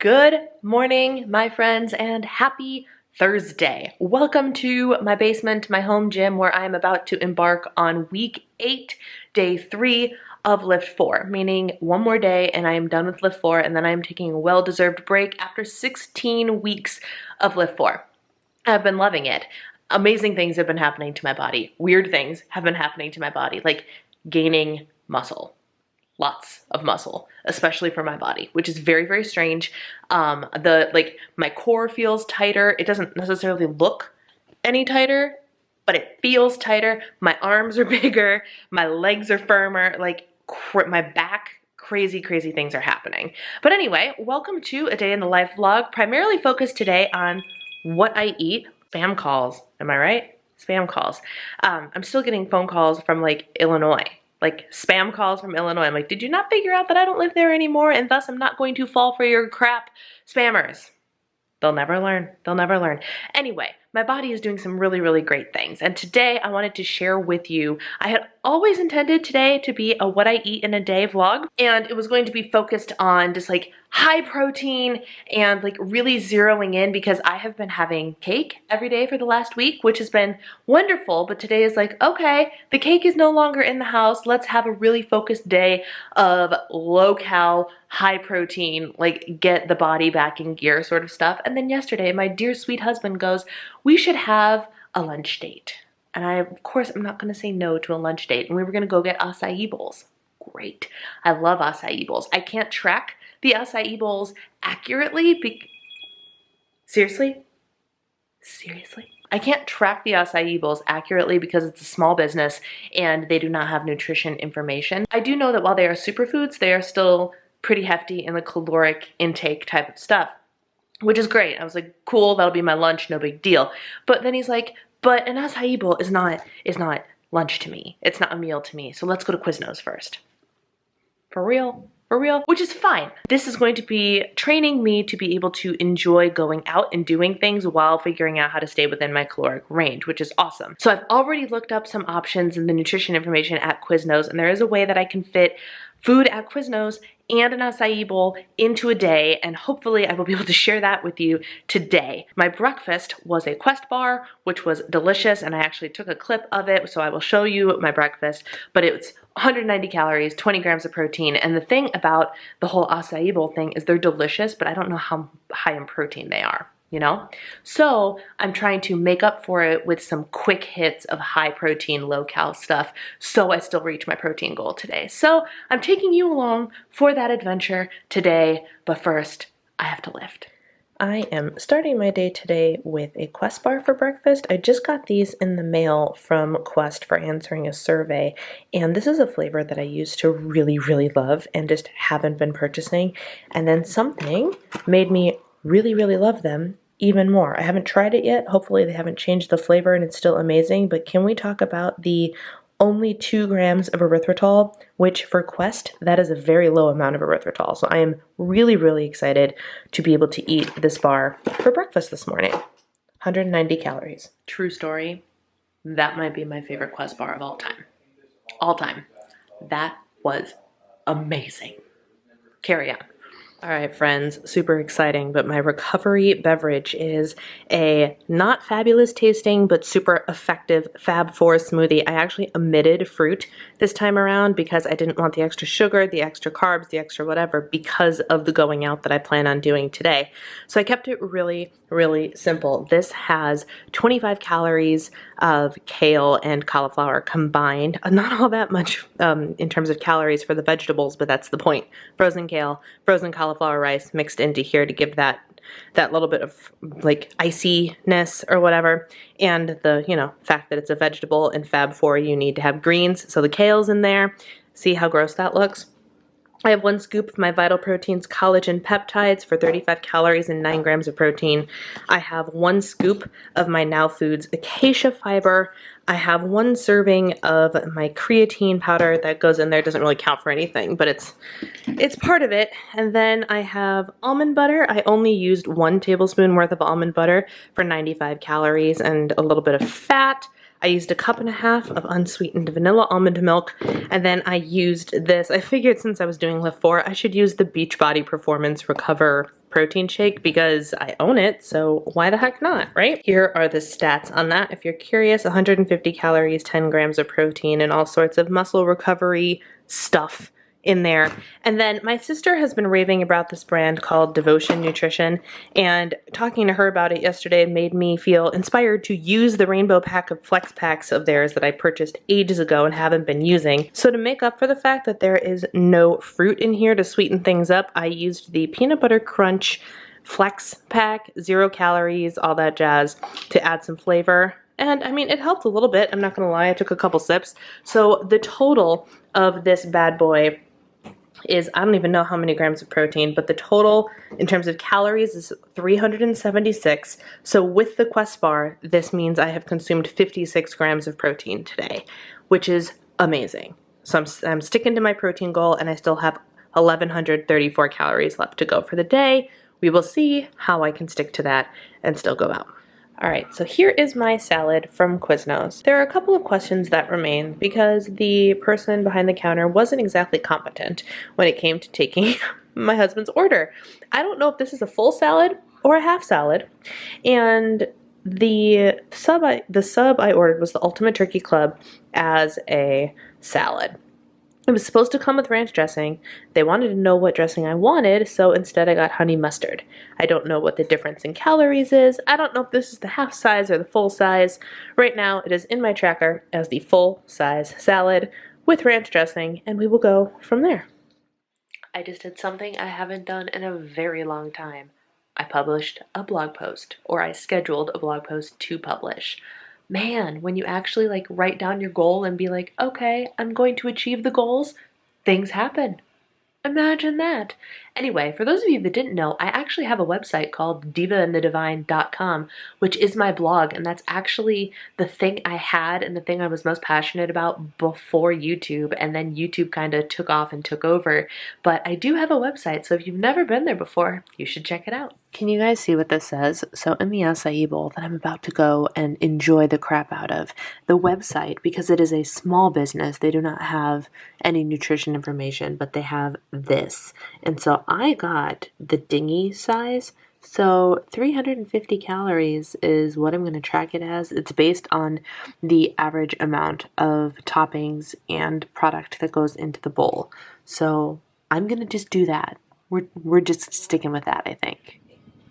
Good morning, my friends, and happy Thursday. Welcome to my basement, my home gym, where I'm about to embark on week 8, day 3 of Lift 4, meaning one more day and I am done with Lift 4, and then I'm taking a well-deserved break after 16 weeks of Lift 4. I've been loving it. Amazing things have been happening to my body. Weird things have been happening to my body, like gaining muscle. Lots of muscle, especially for my body, which is very, very strange. My core feels tighter. It doesn't necessarily look any tighter, but it feels tighter. My arms are bigger. My legs are firmer. My back, crazy things are happening. But anyway, welcome to a day in the life vlog, primarily focused today on what I eat. Spam calls, am I right? Spam calls. I'm still getting phone calls from Illinois. Spam calls from Illinois. I'm like, did you not figure out that I don't live there anymore and thus I'm not going to fall for your crap, spammers? They'll never learn. They'll never learn. Anyway, my body is doing some really great things. And today I wanted to share with you, I had always intended today to be a what I eat in a day vlog. And it was going to be focused on just high protein and really zeroing in, because I have been having cake every day for the last week, which has been wonderful. But today is okay, the cake is no longer in the house. Let's have a really focused day of low cal, high protein, get the body back in gear sort of stuff. And then yesterday, my dear sweet husband goes, we should have a lunch date. And I, of course, I'm not going to say no to a lunch date. And we were going to go get acai bowls. Great. I love acai bowls. I can't track the acai bowls accurately. Seriously? I can't track the acai bowls accurately because it's a small business and they do not have nutrition information. I do know that while they are superfoods, they are still pretty hefty in the caloric intake type of stuff, which is great. I was like, cool, that'll be my lunch, no big deal. But then he's like, but an acai bowl is not lunch to me. It's not a meal to me. So let's go to Quiznos first. For real, which is fine. This is going to be training me to be able to enjoy going out and doing things while figuring out how to stay within my caloric range, which is awesome. So I've already looked up some options in the nutrition information at Quiznos, and there is a way that I can fit food at Quiznos and an acai bowl into a day, and hopefully I will be able to share that with you today. My breakfast was a Quest bar, which was delicious, and I actually took a clip of it, so I will show you my breakfast, but it's 190 calories, 20 grams of protein, and the thing about the whole acai bowl thing is they're delicious, but I don't know how high in protein they are. So I'm trying to make up for it with some quick hits of high protein, low cal stuff, so I still reach my protein goal today. So I'm taking you along for that adventure today, but first I have to lift. I am starting my day today with a Quest bar for breakfast. I just got these in the mail from Quest for answering a survey, and this is a flavor that I used to really love and just haven't been purchasing, and then something made me really love them even more. I haven't tried it yet. Hopefully they haven't changed the flavor and it's still amazing, but can we talk about the only 2 grams of erythritol, which for Quest, that is a very low amount of erythritol. So I am really excited to be able to eat this bar for breakfast this morning. 190 calories. True story. That might be my favorite Quest bar of all time. All time. That was amazing. Carry on. All right, friends, super exciting, but my recovery beverage is a not fabulous tasting, but super effective Fab 4 smoothie. I actually omitted fruit this time around because I didn't want the extra sugar, the extra carbs, the extra whatever, because of the going out that I plan on doing today. So I kept it really simple. This has 25 calories of kale and cauliflower combined. Not all that much in terms of calories for the vegetables, but that's the point. Frozen kale, frozen cauliflower rice mixed into here to give that little bit of iciness or whatever, and the fact that it's a vegetable. In Fab 4 you need to have greens, so the kale's in there. See how gross that looks? I have 1 scoop of my Vital Proteins collagen peptides for 35 calories and 9 grams of protein. I have 1 scoop of my Now Foods acacia fiber. I have 1 serving of my creatine powder that goes in there. It doesn't really count for anything, but it's part of it. And then I have almond butter. I only used 1 tablespoon worth of almond butter for 95 calories and a little bit of fat. I used 1.5 cups of unsweetened vanilla almond milk, and then I used this. I figured since I was doing Lift 4, I should use the Beachbody Performance Recover protein shake because I own it, so why the heck not, right? Here are the stats on that. If you're curious, 150 calories, 10 grams of protein, and all sorts of muscle recovery stuff in there. And then my sister has been raving about this brand called Devotion Nutrition, and talking to her about it yesterday made me feel inspired to use the rainbow pack of flex packs of theirs that I purchased ages ago and haven't been using. So to make up for the fact that there is no fruit in here to sweeten things up, I used the peanut butter crunch flex pack, 0 calories, all that jazz, to add some flavor. And I mean, it helped a little bit, I'm not gonna lie, I took a couple sips. So the total of this bad boy is, I don't even know how many grams of protein, but the total in terms of calories is 376. So with the Quest bar, this means I have consumed 56 grams of protein today, which is amazing. So I'm sticking to my protein goal, and I still have 1,134 calories left to go for the day. We will see how I can stick to that and still go out. All right, so here is my salad from Quiznos. There are a couple of questions that remain because the person behind the counter wasn't exactly competent when it came to taking my husband's order. I don't know if this is a full salad or a half salad, and the sub I ordered was the Ultimate Turkey Club as a salad. It was supposed to come with ranch dressing. They wanted to know what dressing I wanted, so instead I got honey mustard. I don't know what the difference in calories is. I don't know if this is the half size or the full size. Right now it is in my tracker as the full size salad with ranch dressing, and we will go from there. I just did something I haven't done in a very long time. I published a blog post, or I scheduled a blog post to publish. Man, when you actually like write down your goal and be like, okay, I'm going to achieve the goals, things happen. Imagine that. Anyway, for those of you that didn't know, I actually have a website called divaandthedivine.com, which is my blog, and that's actually the thing I had and the thing I was most passionate about before YouTube, and then YouTube kind of took off and took over. But I do have a website, so if you've never been there before, you should check it out. Can you guys see what this says? So in the acai bowl that I'm about to go and enjoy the crap out of, the website, because it is a small business, they do not have any nutrition information, but they have this. And so I got the dingy size. So 350 calories is what I'm going to track it as. It's based on the average amount of toppings and product that goes into the bowl. So I'm going to just do that. We're just sticking with that, I think.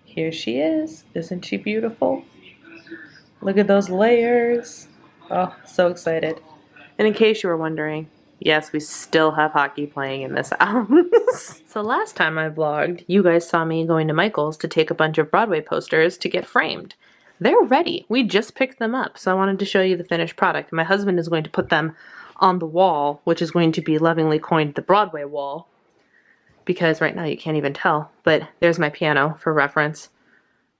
Here she is. Isn't she beautiful? Look at those layers. Oh, so excited. And in case you were wondering, yes, we still have hockey playing in this house. So last time I vlogged, you guys saw me going to Michael's to take a bunch of Broadway posters to get framed. They're ready. We just picked them up, so I wanted to show you the finished product. My husband is going to put them on the wall, which is going to be lovingly coined the Broadway wall, because right now you can't even tell, but there's my piano for reference,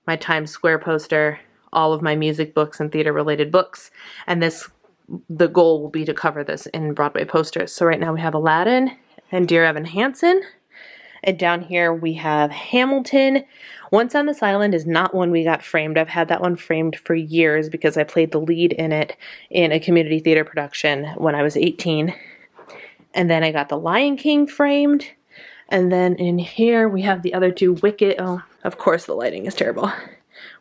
my Times Square poster, all of my music books and theater related books, and the goal will be to cover this in Broadway posters. So right now we have Aladdin and Dear Evan Hansen, and down here we have Hamilton. Once on This Island is not one we got framed. I've had that one framed for years because I played the lead in it in a community theater production when I was 18. And then I got The Lion King framed. And then in here we have the other two, Wicked. Oh, of course the lighting is terrible.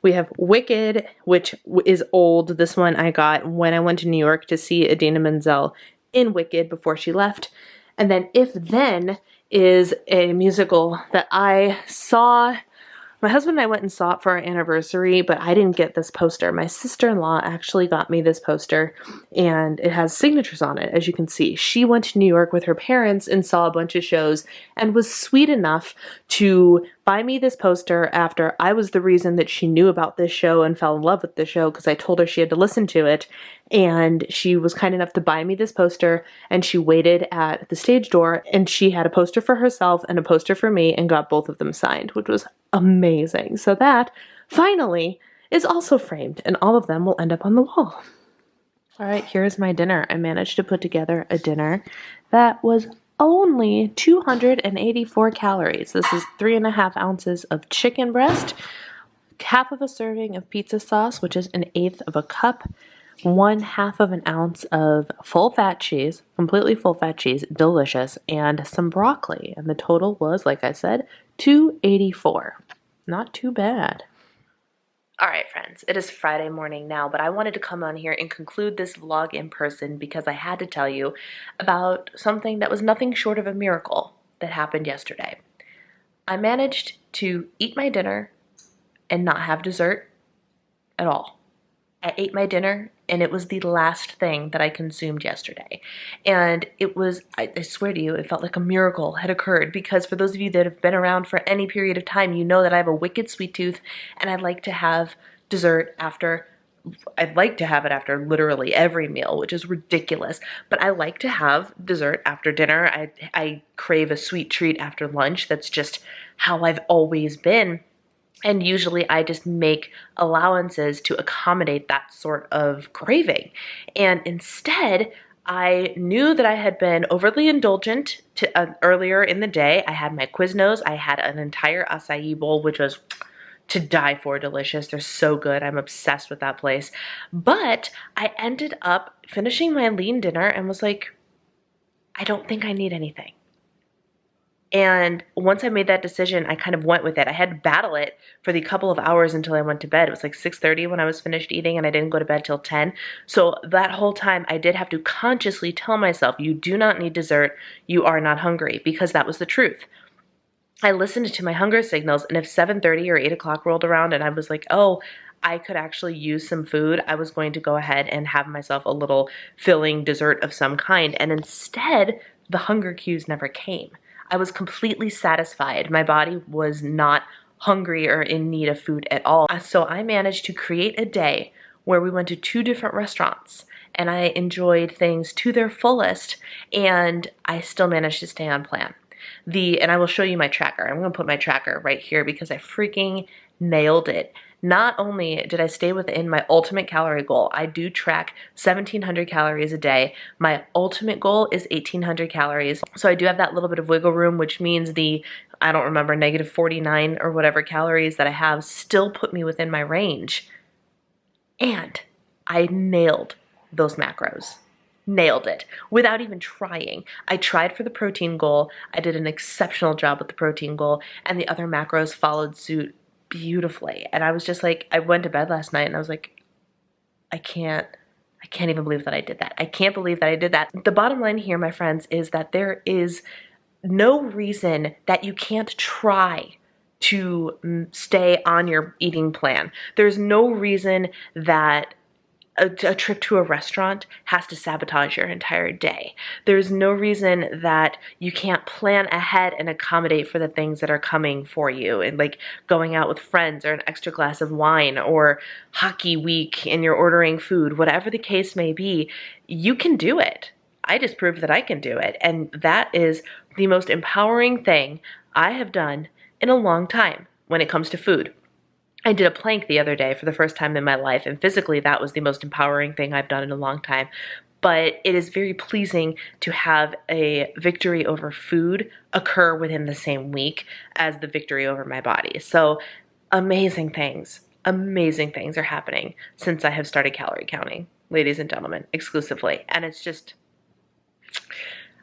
We have Wicked, which is old. This one I got when I went to New York to see Idina Menzel in Wicked before she left. And then If Then is a musical that I saw. My husband and I went and saw it for our anniversary, but I didn't get this poster. My sister-in-law actually got me this poster, and it has signatures on it, as you can see. She went to New York with her parents and saw a bunch of shows and was sweet enough to buy me this poster after I was the reason that she knew about this show and fell in love with the show because I told her she had to listen to it. And she was kind enough to buy me this poster, and she waited at the stage door, and she had a poster for herself and a poster for me and got both of them signed, which was amazing. So that finally is also framed, and all of them will end up on the wall. All right, here's my dinner. I managed to put together a dinner that was only 284 calories. This is 3.5 ounces of chicken breast, half of a serving of pizza sauce, which is 1/8 of a cup, 1/2 of an ounce of full fat cheese, completely full fat cheese, delicious, and some broccoli. And the total was, like I said, 284. Not too bad. All right, friends, it is Friday morning now, but I wanted to come on here and conclude this vlog in person because I had to tell you about something that was nothing short of a miracle that happened yesterday. I managed to eat my dinner and not have dessert at all. I ate my dinner and it was the last thing that I consumed yesterday. And it was, I swear to you, it felt like a miracle had occurred because for those of you that have been around for any period of time, you know that I have a wicked sweet tooth and I like to have dessert after. I'd like to have it after literally every meal, which is ridiculous, but I like to have dessert after dinner. I crave a sweet treat after lunch. That's just how I've always been. And usually I just make allowances to accommodate that sort of craving. And instead, I knew that I had been overly indulgent earlier in the day. I had my Quiznos. I had an entire acai bowl, which was to die for delicious. They're so good. I'm obsessed with that place. But I ended up finishing my lean dinner and was like, I don't think I need anything. And once I made that decision, I kind of went with it. I had to battle it for the couple of hours until I went to bed. It was like 6:30 when I was finished eating and I didn't go to bed till 10. So that whole time I did have to consciously tell myself, you do not need dessert. You are not hungry, because that was the truth. I listened to my hunger signals, and if 7:30 or 8 o'clock rolled around and I was like, oh, I could actually use some food, I was going to go ahead and have myself a little filling dessert of some kind. And instead, the hunger cues never came. I was completely satisfied. My body was not hungry or in need of food at all. So I managed to create a day where we went to 2 different restaurants and I enjoyed things to their fullest, and I still managed to stay on plan. And I will show you my tracker. I'm gonna put my tracker right here because I freaking nailed it. Not only did I stay within my ultimate calorie goal, I do track 1,700 calories a day. My ultimate goal is 1,800 calories. So I do have that little bit of wiggle room, which means I don't remember, negative 49 or whatever calories that I have still put me within my range. And I nailed those macros. Nailed it without even trying. I tried for the protein goal. I did an exceptional job with the protein goal, and the other macros followed suit beautifully. And I was just like, I went to bed last night and I was like, I can't even believe that I did that. I can't believe that I did that. The bottom line here, my friends, is that there is no reason that you can't try to stay on your eating plan. There's no reason that a trip to a restaurant has to sabotage your entire day. There's no reason that you can't plan ahead and accommodate for the things that are coming for you, and like going out with friends or an extra glass of wine or hockey week and you're ordering food, whatever the case may be, you can do it. I just proved that I can do it. And that is the most empowering thing I have done in a long time when it comes to food. I did a plank the other day for the first time in my life, and physically that was the most empowering thing I've done in a long time. But it is very pleasing to have a victory over food occur within the same week as the victory over my body. So amazing things are happening since I have started calorie counting, ladies and gentlemen, exclusively. And it's just,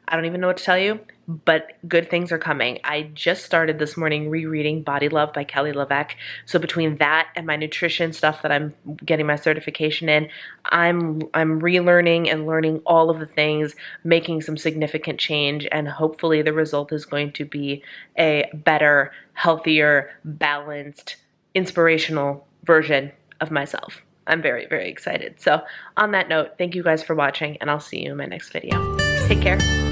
I don't even know what to tell you, but good things are coming. I just started this morning rereading Body Love by Kelly LeVeque. So between that and my nutrition stuff that I'm getting my certification in, I'm relearning and learning all of the things, making some significant change, and hopefully the result is going to be a better, healthier, balanced, inspirational version of myself. I'm very, very excited. So on that note, thank you guys for watching, and I'll see you in my next video. Take care.